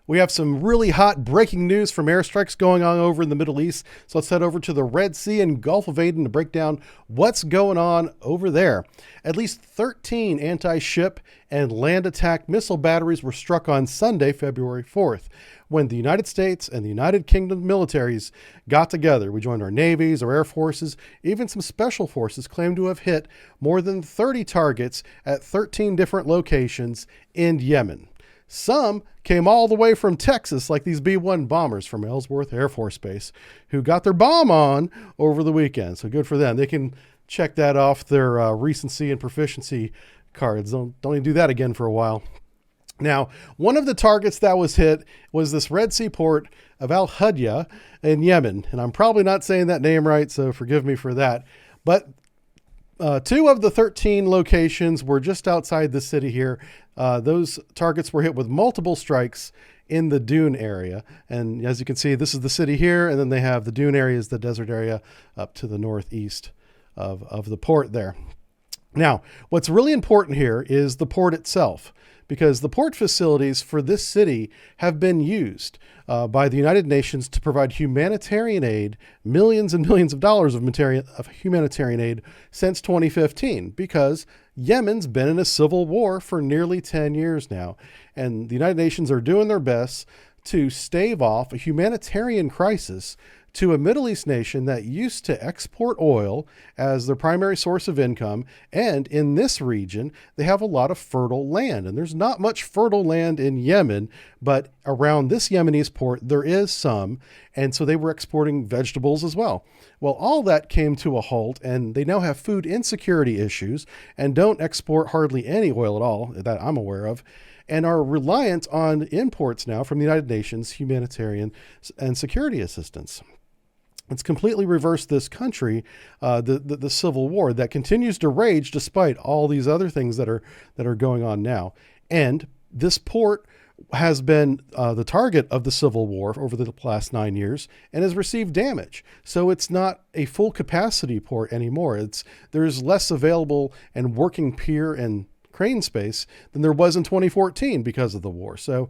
We have some really hot breaking news from airstrikes going on over in the Middle East. So let's head over to the Red Sea and Gulf of Aden to break down what's going on over there. At least 13 anti-ship and land attack missile batteries were struck on Sunday, February 4th, when the United States and the United Kingdom militaries got together. We joined our navies, our air forces, even some special forces claimed to have hit more than 30 targets at 13 different locations in Yemen. Some came all the way from Texas, like these B-1 bombers from Ellsworth Air Force Base, who got their bomb on over the weekend. So good for them. They can check that off their recency and proficiency cards. Don't even do that again for a while. Now, one of the targets that was hit was this Red Sea port of Al Hudya in Yemen. And I'm probably not saying that name right, so forgive me for that. But 2 of the 13 locations were just outside the city here. Those targets were hit with multiple strikes in the dune area. And as you can see, this is the city here, and then they have the dune area is the desert area up to the northeast of the port there. Now, what's really important here is the port itself, because the port facilities for this city have been used by the United Nations to provide humanitarian aid, millions and millions of dollars of humanitarian aid since 2015, because Yemen's been in a civil war for nearly 10 years now. And the United Nations are doing their best to stave off a humanitarian crisis to a Middle East nation that used to export oil as their primary source of income. And in this region, they have a lot of fertile land. And there's not much fertile land in Yemen, but around this Yemenese port, there is some. And so they were exporting vegetables as well. Well, all that came to a halt, and they now have food insecurity issues and don't export hardly any oil at all that I'm aware of, and are reliant on imports now from the United Nations humanitarian and security assistance. It's completely reversed this country, the civil war that continues to rage despite all these other things that are going on now. And this port has been the target of the civil war over the last 9 years and has received damage. So it's not a full capacity port anymore. There's less available and working pier and crane space than there was in 2014 because of the war. So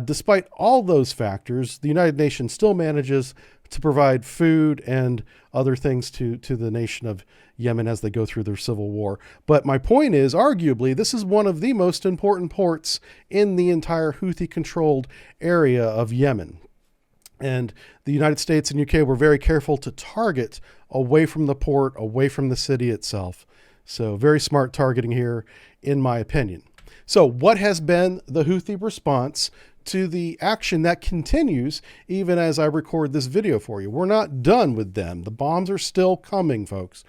despite all those factors, the United Nations still manages to provide food and other things to the nation of Yemen as they go through their civil war. But my point is, arguably, this is one of the most important ports in the entire Houthi-controlled area of Yemen. And the United States and UK were very careful to target away from the port, away from the city itself. So very smart targeting here, in my opinion. So what has been the Houthi response to the action that continues even as I record this video for you? We're not done with them. The bombs are still coming, folks.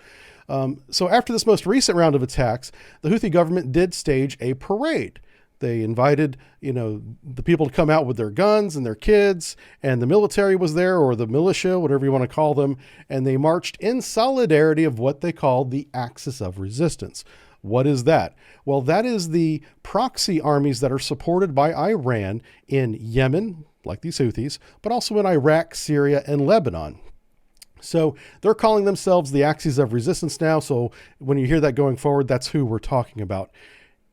So after this most recent round of attacks, the Houthi government did stage a parade. They invited, the people to come out with their guns and their kids, and the military was there, or the militia, whatever you want to call them, and they marched in solidarity of what they called the Axis of Resistance. What is that? Well, that is the proxy armies that are supported by Iran in Yemen, like these Houthis, but also in Iraq, Syria, and Lebanon. So they're calling themselves the Axis of Resistance now. So when you hear that going forward, that's who we're talking about.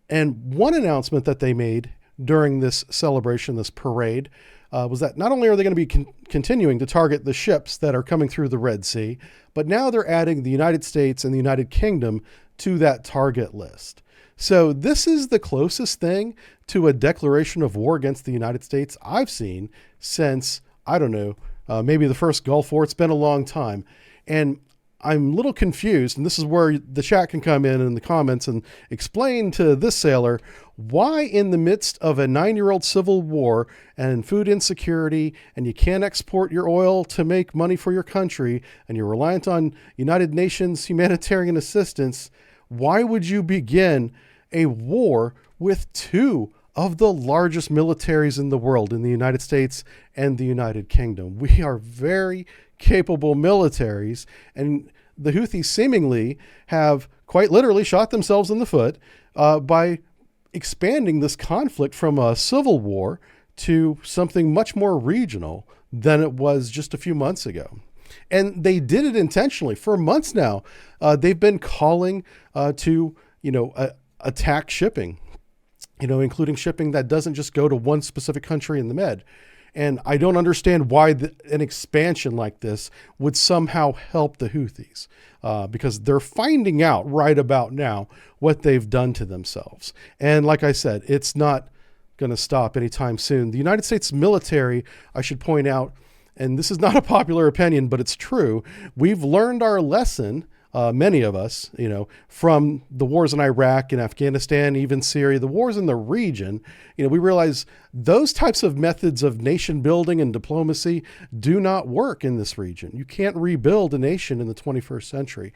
And one announcement that they made during this celebration, this parade, was that not only are they going to be continuing to target the ships that are coming through the Red Sea, but now they're adding the United States and the United Kingdom to that target list. So this is the closest thing to a declaration of war against the United States I've seen since, I don't know, maybe the first Gulf War. It's been a long time. And I'm a little confused, and this is where the chat can come in the comments and explain to this sailor why in the midst of a 9-year-old civil war and food insecurity, and you can't export your oil to make money for your country, and you're reliant on United Nations humanitarian assistance, why would you begin a war with 2 of the largest militaries in the world, in the United States and the United Kingdom? We are very capable militaries, and the Houthis seemingly have quite literally shot themselves in the foot by expanding this conflict from a civil war to something much more regional than it was just a few months ago. And they did it intentionally. For months now, they've been calling to attack shipping. including shipping that doesn't just go to one specific country in the Med. And I don't understand why an expansion like this would somehow help the Houthis, because they're finding out right about now what they've done to themselves. And like I said, it's not going to stop anytime soon. The United States military, I should point out, and this is not a popular opinion, but it's true, we've learned our lesson, many of us, from the wars in Iraq and Afghanistan, even Syria, the wars in the region. We realize those types of methods of nation building and diplomacy do not work in this region. You can't rebuild a nation in the 21st century,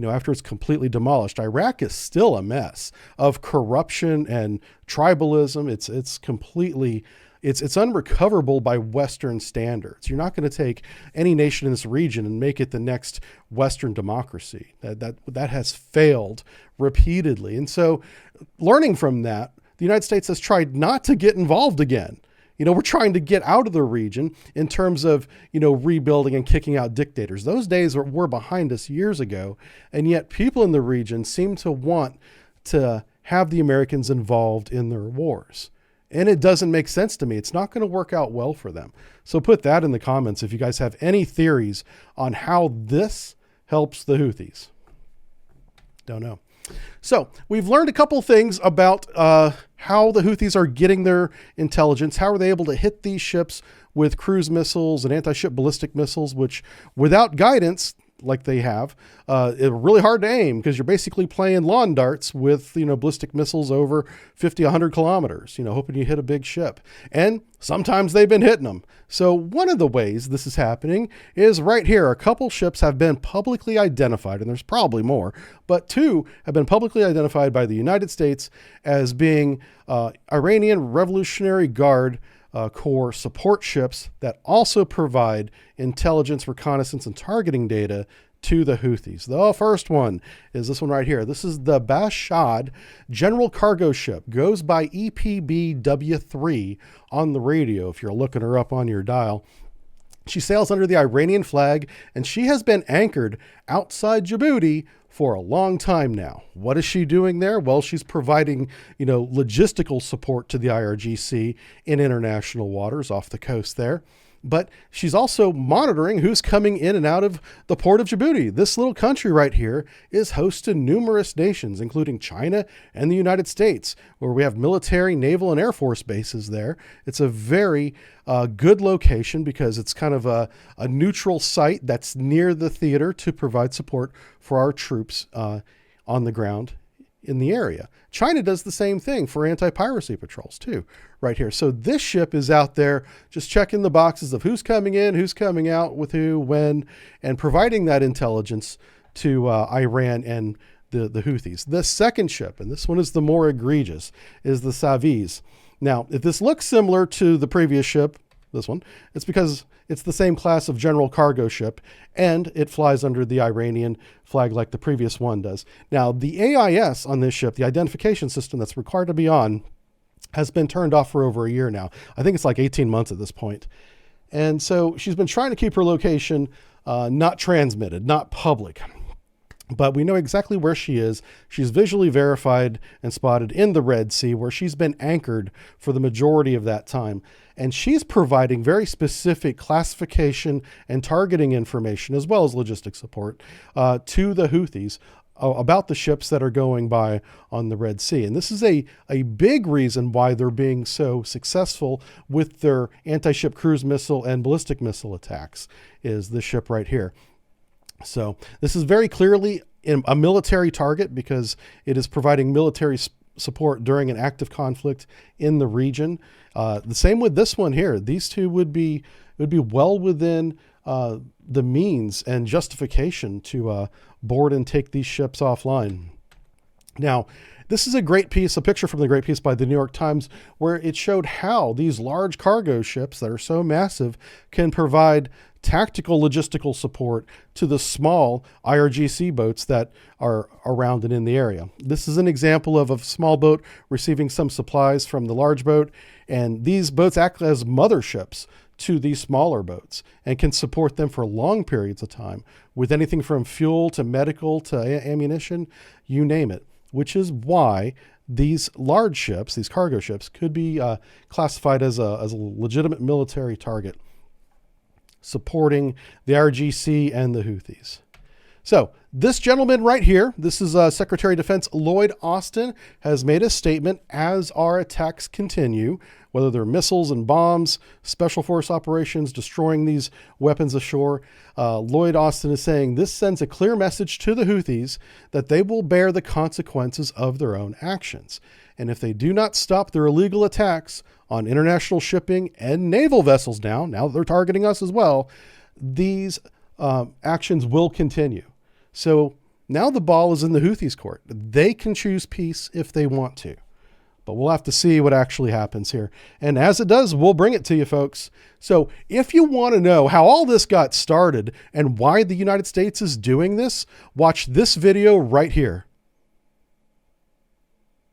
after it's completely demolished. Iraq is still a mess of corruption and tribalism. It's completely... It's unrecoverable by Western standards. You're not going to take any nation in this region and make it the next Western democracy. That has failed repeatedly. And so learning from that, the United States has tried not to get involved again. We're trying to get out of the region in terms of, rebuilding and kicking out dictators. Those days were behind us years ago. And yet people in the region seem to want to have the Americans involved in their wars. And it doesn't make sense to me. It's not going to work out well for them. So put that in the comments if you guys have any theories on how this helps the Houthis. Don't know. So we've learned a couple things about how the Houthis are getting their intelligence. How are they able to hit these ships with cruise missiles and anti-ship ballistic missiles, which without guidance, like they have, it's really hard to aim because you're basically playing lawn darts with, ballistic missiles over 50, 100 kilometers, hoping you hit a big ship. And sometimes they've been hitting them. So one of the ways this is happening is right here. A couple ships have been publicly identified, and there's probably more, but 2 have been publicly identified by the United States as being Iranian Revolutionary Guard Corps support ships that also provide intelligence, reconnaissance, and targeting data to the Houthis. The first one is this one right here. This is the Bashad General Cargo Ship. Goes by EPBW3 on the radio if you're looking her up on your dial. She sails under the Iranian flag, and she has been anchored outside Djibouti for a long time now. What is she doing there? Well, she's providing, logistical support to the IRGC in international waters off the coast there. But she's also monitoring who's coming in and out of the port of Djibouti. This little country right here is host to numerous nations, including China and the United States, where we have military, naval, and air force bases there. It's a very good location because it's kind of a neutral site that's near the theater to provide support for our troops on the ground in the area. China does the same thing for anti-piracy patrols too, right here. So this ship is out there just checking the boxes of who's coming in, who's coming out with who, when, and providing that intelligence to Iran and the Houthis. The second ship, and this one is the more egregious, is the Saviz. Now, if this looks similar to the previous ship, this one, it's because it's the same class of general cargo ship, and it flies under the Iranian flag like the previous one does. Now, the AIS on this ship, the identification system that's required to be on, has been turned off for over a year now. I think it's like 18 months at this point. And so she's been trying to keep her location not transmitted, not public. But we know exactly where she is. She's visually verified and spotted in the Red Sea, where she's been anchored for the majority of that time. And she's providing very specific classification and targeting information, as well as logistic support, to the Houthis about the ships that are going by on the Red Sea. And this is a big reason why they're being so successful with their anti-ship cruise missile and ballistic missile attacks, is this ship right here. So this is very clearly a military target because it is providing military support during an active conflict in the region. The same with this one here. These two would be well within the means and justification to board and take these ships offline. Now, this is a great piece, a picture from the great piece by the New York Times, where it showed how these large cargo ships that are so massive can provide tactical logistical support to the small IRGC boats that are around and in the area. This is an example of a small boat receiving some supplies from the large boat, and these boats act as motherships to these smaller boats and can support them for long periods of time with anything from fuel to medical to ammunition, you name it, which is why these large ships, these cargo ships, could be classified as a legitimate military target, supporting the IRGC and the Houthis. So this gentleman right here, this is Secretary of Defense Lloyd Austin, has made a statement as our attacks continue, whether they're missiles and bombs, special force operations, destroying these weapons ashore. Lloyd Austin is saying this sends a clear message to the Houthis that they will bear the consequences of their own actions. And if they do not stop their illegal attacks on international shipping and naval vessels now that they're targeting us as well, these actions will continue. So now the ball is in the Houthis' court. They can choose peace if they want to, but we'll have to see what actually happens here. And as it does, we'll bring it to you, folks. So if you want to know how all this got started and why the United States is doing this, watch this video right here.